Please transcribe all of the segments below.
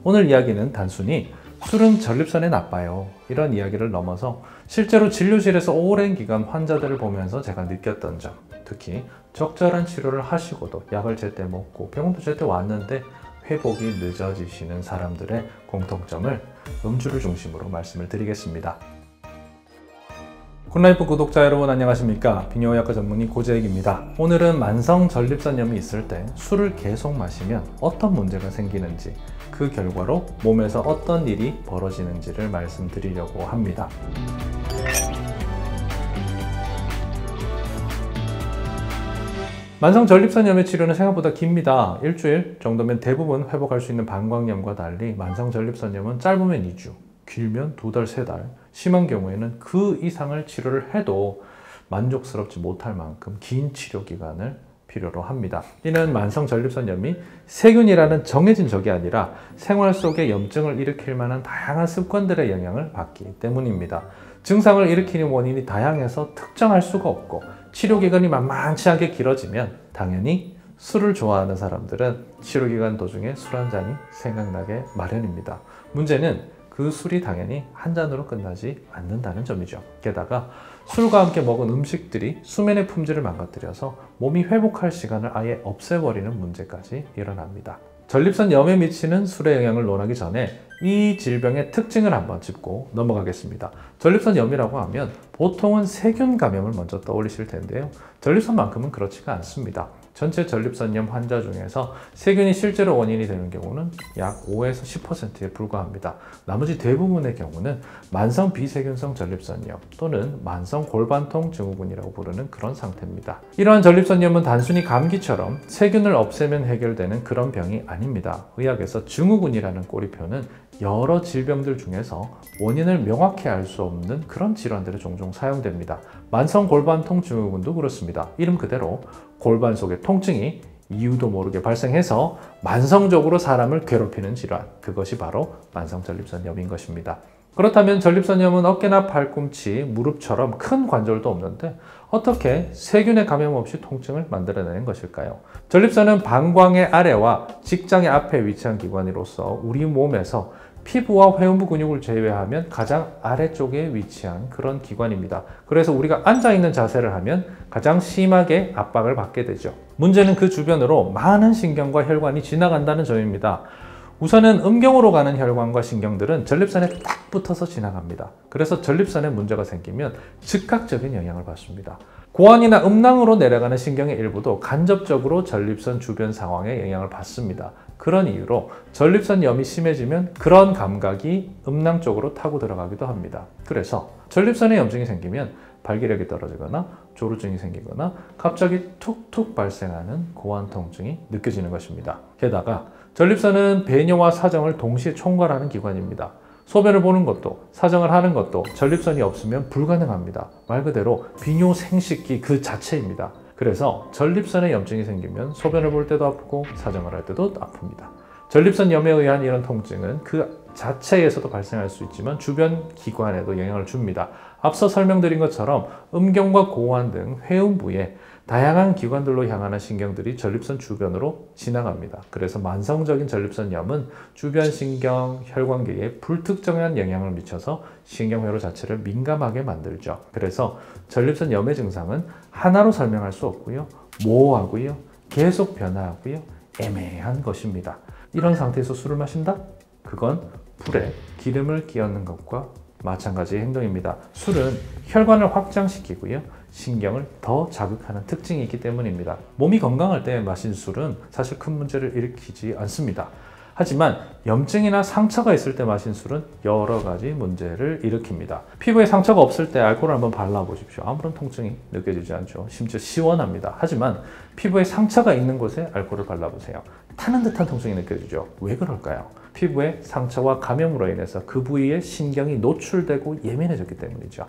오늘 이야기는 단순히 술은 전립선에 나빠요 이런 이야기를 넘어서 실제로 진료실에서 오랜 기간 환자들을 보면서 제가 느꼈던 점, 특히 적절한 치료를 하시고도 약을 제때 먹고 병원도 제때 왔는데 회복이 늦어지시는 사람들의 공통점을 음주를 중심으로 말씀을 드리겠습니다. 굿라이프 구독자 여러분 안녕하십니까? 비뇨의학과 전문의 고재익입니다. 오늘은 만성 전립선염이 있을 때 술을 계속 마시면 어떤 문제가 생기는지, 그 결과로 몸에서 어떤 일이 벌어지는지를 말씀드리려고 합니다. 만성 전립선염의 치료는 생각보다 깁니다. 일주일 정도면 대부분 회복할 수 있는 방광염과 달리 만성 전립선염은 짧으면 2주, 길면 2달, 3달, 심한 경우에는 그 이상을 치료를 해도 만족스럽지 못할 만큼 긴 치료 기간을 필요로 합니다. 이는 만성 전립선염이 세균이라는 정해진 적이 아니라 생활 속에 염증을 일으킬 만한 다양한 습관들의 영향을 받기 때문입니다. 증상을 일으키는 원인이 다양해서 특정할 수가 없고 치료 기간이 만만치 않게 길어지면 당연히 술을 좋아하는 사람들은 치료 기간 도중에 술 한 잔이 생각나게 마련입니다. 문제는 그 술이 당연히 한 잔으로 끝나지 않는다는 점이죠. 게다가 술과 함께 먹은 음식들이 수면의 품질을 망가뜨려서 몸이 회복할 시간을 아예 없애버리는 문제까지 일어납니다. 전립선염에 미치는 술의 영향을 논하기 전에 이 질병의 특징을 한번 짚고 넘어가겠습니다. 전립선염이라고 하면 보통은 세균 감염을 먼저 떠올리실 텐데요. 전립선만큼은 그렇지가 않습니다. 전체 전립선염 환자 중에서 세균이 실제로 원인이 되는 경우는 약 5에서 10%에 불과합니다. 나머지 대부분의 경우는 만성 비세균성 전립선염 또는 만성 골반통 증후군이라고 부르는 그런 상태입니다. 이러한 전립선염은 단순히 감기처럼 세균을 없애면 해결되는 그런 병이 아닙니다. 의학에서 증후군이라는 꼬리표는 여러 질병들 중에서 원인을 명확히 알 수 없는 그런 질환들이 종종 사용됩니다. 만성 골반통 증후군도 그렇습니다. 이름 그대로 골반 속의 통증이 이유도 모르게 발생해서 만성적으로 사람을 괴롭히는 질환, 그것이 바로 만성 전립선염인 것입니다. 그렇다면 전립선염은 어깨나 팔꿈치, 무릎처럼 큰 관절도 없는데 어떻게 세균의 감염 없이 통증을 만들어내는 것일까요? 전립선은 방광의 아래와 직장의 앞에 위치한 기관으로서 우리 몸에서 피부와 회음부 근육을 제외하면 가장 아래쪽에 위치한 그런 기관입니다. 그래서 우리가 앉아있는 자세를 하면 가장 심하게 압박을 받게 되죠. 문제는 그 주변으로 많은 신경과 혈관이 지나간다는 점입니다. 우선은 음경으로 가는 혈관과 신경들은 전립선에 딱 붙어서 지나갑니다. 그래서 전립선에 문제가 생기면 즉각적인 영향을 받습니다. 고환이나 음낭으로 내려가는 신경의 일부도 간접적으로 전립선 주변 상황에 영향을 받습니다. 그런 이유로 전립선염이 심해지면 그런 감각이 음낭 쪽으로 타고 들어가기도 합니다. 그래서 전립선에 염증이 생기면 발기력이 떨어지거나 조루증이 생기거나 갑자기 툭툭 발생하는 고환 통증이 느껴지는 것입니다. 게다가 전립선은 배뇨와 사정을 동시에 총괄하는 기관입니다. 소변을 보는 것도 사정을 하는 것도 전립선이 없으면 불가능합니다. 말 그대로 비뇨 생식기 그 자체입니다. 그래서 전립선에 염증이 생기면 소변을 볼 때도 아프고 사정을 할 때도 아픕니다. 전립선염에 의한 이런 통증은 그 자체에서도 발생할 수 있지만 주변 기관에도 영향을 줍니다. 앞서 설명드린 것처럼 음경과 고환 등 회음부에 다양한 기관들로 향하는 신경들이 전립선 주변으로 지나갑니다. 그래서 만성적인 전립선염은 주변 신경, 혈관계에 불특정한 영향을 미쳐서 신경회로 자체를 민감하게 만들죠. 그래서 전립선염의 증상은 하나로 설명할 수 없고요. 모호하고요. 계속 변화하고요. 애매한 것입니다. 이런 상태에서 술을 마신다? 그건 불에 기름을 끼얹는 것과 마찬가지의 행동입니다. 술은 혈관을 확장시키고요. 신경을 더 자극하는 특징이 있기 때문입니다. 몸이 건강할 때 마신 술은 사실 큰 문제를 일으키지 않습니다. 하지만 염증이나 상처가 있을 때 마신 술은 여러 가지 문제를 일으킵니다. 피부에 상처가 없을 때 알코올을 한번 발라보십시오. 아무런 통증이 느껴지지 않죠. 심지어 시원합니다. 하지만 피부에 상처가 있는 곳에 알코올을 발라보세요. 타는 듯한 통증이 느껴지죠. 왜 그럴까요? 피부에 상처와 감염으로 인해서 그 부위에 신경이 노출되고 예민해졌기 때문이죠.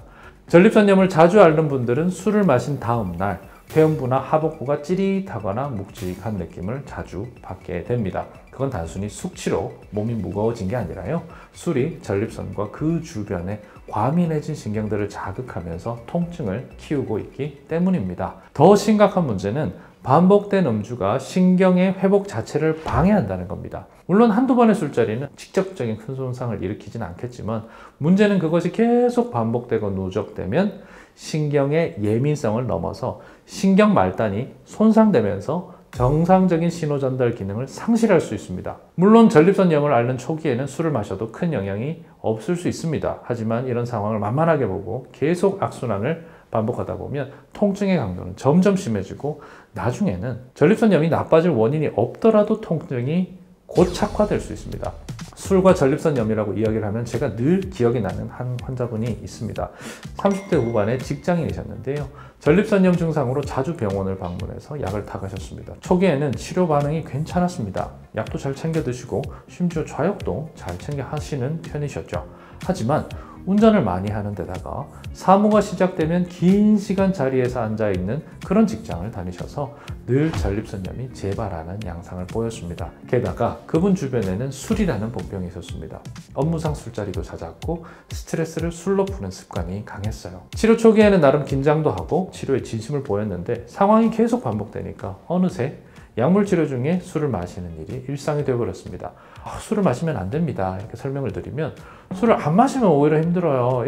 전립선염을 자주 앓는 분들은 술을 마신 다음 날 회음부나 하복부가 찌릿하거나 묵직한 느낌을 자주 받게 됩니다. 그건 단순히 숙취로 몸이 무거워진 게 아니라요. 술이 전립선과 그 주변에 과민해진 신경들을 자극하면서 통증을 키우고 있기 때문입니다. 더 심각한 문제는 반복된 음주가 신경의 회복 자체를 방해한다는 겁니다. 물론 한두 번의 술자리는 직접적인 큰 손상을 일으키진 않겠지만 문제는 그것이 계속 반복되고 누적되면 신경의 예민성을 넘어서 신경 말단이 손상되면서 정상적인 신호 전달 기능을 상실할 수 있습니다. 물론 전립선염을 앓는 초기에는 술을 마셔도 큰 영향이 없을 수 있습니다. 하지만 이런 상황을 만만하게 보고 계속 악순환을 반복하다 보면 통증의 강도는 점점 심해지고 나중에는 전립선염이 나빠질 원인이 없더라도 통증이 고착화될 수 있습니다. 술과 전립선염이라고 이야기를 하면 제가 늘 기억이 나는 한 환자분이 있습니다. 30대 후반의 직장인이셨는데요. 전립선염 증상으로 자주 병원을 방문해서 약을 타가셨습니다. 초기에는 치료 반응이 괜찮았습니다. 약도 잘 챙겨 드시고 심지어 좌욕도 잘 챙겨 하시는 편이셨죠. 하지만 운전을 많이 하는 데다가 사무가 시작되면 긴 시간 자리에서 앉아있는 그런 직장을 다니셔서 늘 전립선염이 재발하는 양상을 보였습니다. 게다가 그분 주변에는 술이라는 본병이 있었습니다. 업무상 술자리도 잦았고 스트레스를 술로 푸는 습관이 강했어요. 치료 초기에는 나름 긴장도 하고 치료에 진심을 보였는데 상황이 계속 반복되니까 어느새 약물 치료 중에 술을 마시는 일이 일상이 되어버렸습니다. 술을 마시면 안 됩니다. 이렇게 설명을 드리면 술을 안 마시면 오히려 힘들어요.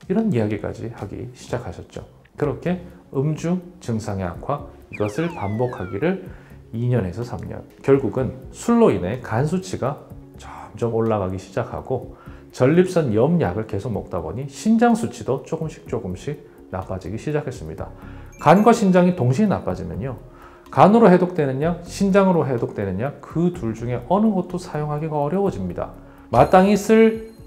이런 이야기까지 하기 시작하셨죠. 그렇게 음주 증상의 악화, 이것을 반복하기를 2년에서 3년. 결국은 술로 인해 간 수치가 점점 올라가기 시작하고 전립선염 약을 계속 먹다 보니 신장 수치도 조금씩 나빠지기 시작했습니다. 간과 신장이 동시에 나빠지면요. 간으로 해독되는 약, 신장으로 해독되는 약, 그 둘 중에 어느 것도 사용하기가 어려워집니다. 마땅히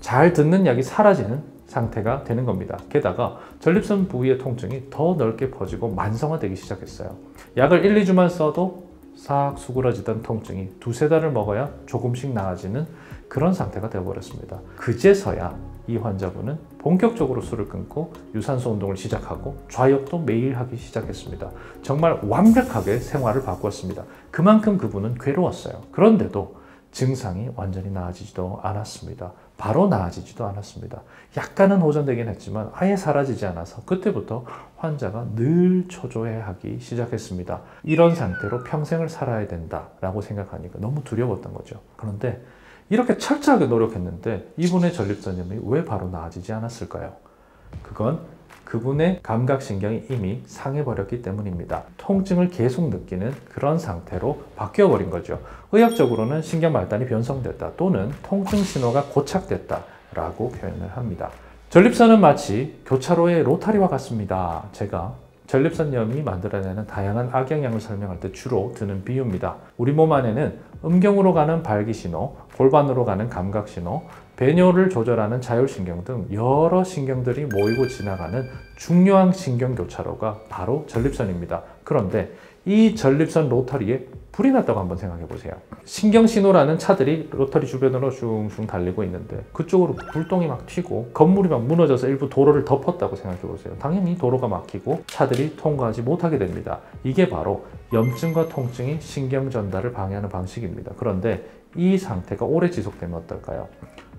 잘 듣는 약이 사라지는 상태가 되는 겁니다. 게다가 전립선 부위의 통증이 더 넓게 퍼지고 만성화되기 시작했어요. 약을 1, 2주만 써도 싹 수그러지던 통증이 두세 달을 먹어야 조금씩 나아지는 그런 상태가 되어버렸습니다. 그제서야 이 환자분은 본격적으로 술을 끊고 유산소 운동을 시작하고 좌욕도 매일 하기 시작했습니다. 정말 완벽하게 생활을 바꾸었습니다. 그만큼 그분은 괴로웠어요. 그런데도 증상이 완전히 나아지지도 않았습니다. 바로 나아지지도 않았습니다. 약간은 호전되긴 했지만 아예 사라지지 않아서 그때부터 환자가 늘 초조해하기 시작했습니다. 이런 상태로 평생을 살아야 된다라고 생각하니까 너무 두려웠던 거죠. 그런데 이렇게 철저하게 노력했는데 이분의 전립선염이 왜 바로 나아지지 않았을까요? 그건 그분의 감각신경이 이미 상해버렸기 때문입니다. 통증을 계속 느끼는 그런 상태로 바뀌어버린 거죠. 의학적으로는 신경 말단이 변성됐다 또는 통증 신호가 고착됐다 라고 표현을 합니다. 전립선은 마치 교차로의 로타리와 같습니다. 제가 전립선염이 만들어내는 다양한 악영향을 설명할 때 주로 드는 비유입니다. 우리 몸 안에는 음경으로 가는 발기신호, 골반으로 가는 감각신호, 배뇨를 조절하는 자율신경 등 여러 신경들이 모이고 지나가는 중요한 신경교차로가 바로 전립선입니다. 그런데 이 전립선 로터리에 불이 났다고 한번 생각해 보세요. 신경신호라는 차들이 로터리 주변으로 슝슝 달리고 있는데 그쪽으로 불똥이 막 튀고 건물이 막 무너져서 일부 도로를 덮었다고 생각해 보세요. 당연히 도로가 막히고 차들이 통과하지 못하게 됩니다. 이게 바로 염증과 통증이 신경 전달을 방해하는 방식입니다. 그런데 이 상태가 오래 지속되면 어떨까요?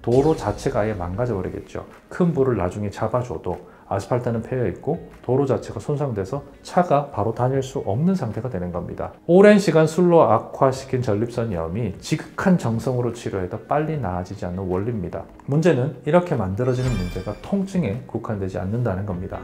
도로 자체가 아예 망가져 버리겠죠. 큰 불을 나중에 잡아줘도 아스팔트는 패여 있고 도로 자체가 손상돼서 차가 바로 다닐 수 없는 상태가 되는 겁니다. 오랜 시간 술로 악화시킨 전립선염이 지극한 정성으로 치료해도 빨리 나아지지 않는 원리입니다. 문제는 이렇게 만들어지는 문제가 통증에 국한되지 않는다는 겁니다.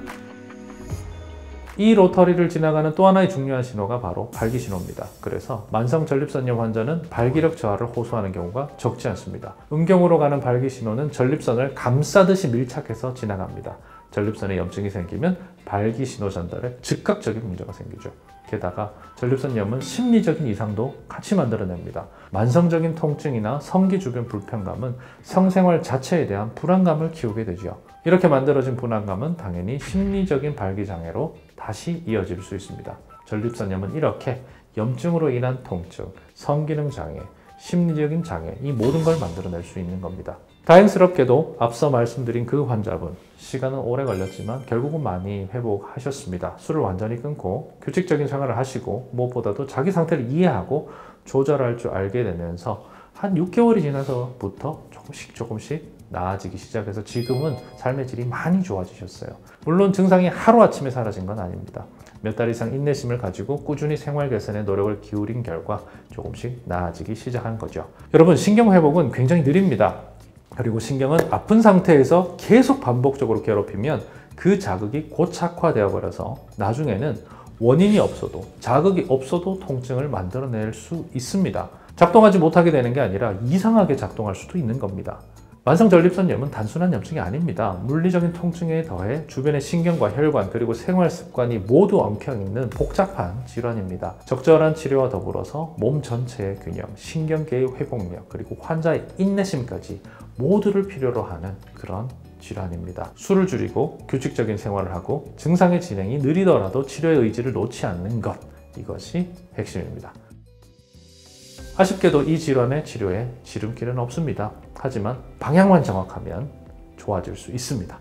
이 로터리를 지나가는 또 하나의 중요한 신호가 바로 발기신호입니다. 그래서 만성 전립선염 환자는 발기력 저하를 호소하는 경우가 적지 않습니다. 음경으로 가는 발기신호는 전립선을 감싸듯이 밀착해서 지나갑니다. 전립선에 염증이 생기면 발기신호 전달에 즉각적인 문제가 생기죠. 게다가 전립선염은 심리적인 이상도 같이 만들어냅니다. 만성적인 통증이나 성기 주변 불편감은 성생활 자체에 대한 불안감을 키우게 되죠. 이렇게 만들어진 불안감은 당연히 심리적인 발기장애로 다시 이어질 수 있습니다. 전립선염은 이렇게 염증으로 인한 통증, 성기능 장애, 심리적인 장애, 이 모든 걸 만들어낼 수 있는 겁니다. 다행스럽게도 앞서 말씀드린 그 환자분, 시간은 오래 걸렸지만 결국은 많이 회복하셨습니다. 술을 완전히 끊고 규칙적인 생활을 하시고 무엇보다도 자기 상태를 이해하고 조절할 줄 알게 되면서 한 6개월이 지나서부터 조금씩 나아지기 시작해서 지금은 삶의 질이 많이 좋아지셨어요. 물론 증상이 하루아침에 사라진 건 아닙니다. 몇 달 이상 인내심을 가지고 꾸준히 생활 개선에 노력을 기울인 결과 조금씩 나아지기 시작한 거죠. 여러분, 신경 회복은 굉장히 느립니다. 그리고 신경은 아픈 상태에서 계속 반복적으로 괴롭히면 그 자극이 고착화되어 버려서 나중에는 원인이 없어도, 자극이 없어도 통증을 만들어낼 수 있습니다. 작동하지 못하게 되는 게 아니라 이상하게 작동할 수도 있는 겁니다. 만성전립선염은 단순한 염증이 아닙니다. 물리적인 통증에 더해 주변의 신경과 혈관 그리고 생활 습관이 모두 엉켜있는 복잡한 질환입니다. 적절한 치료와 더불어서 몸 전체의 균형, 신경계의 회복력 그리고 환자의 인내심까지 모두를 필요로 하는 그런 질환입니다. 술을 줄이고 규칙적인 생활을 하고 증상의 진행이 느리더라도 치료의 의지를 놓지 않는 것, 이것이 핵심입니다. 아쉽게도 이 질환의 치료에 지름길은 없습니다. 하지만 방향만 정확하면 좋아질 수 있습니다.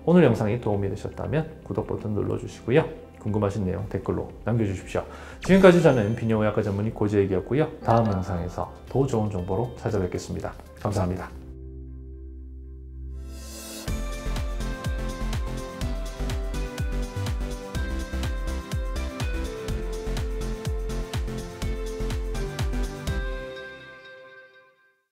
오늘 영상이 도움이 되셨다면 구독 버튼 눌러주시고요. 궁금하신 내용 댓글로 남겨주십시오. 지금까지 저는 비뇨의학과 전문의 고재익이었고요. 다음 영상에서 더 좋은 정보로 찾아뵙겠습니다. 감사합니다.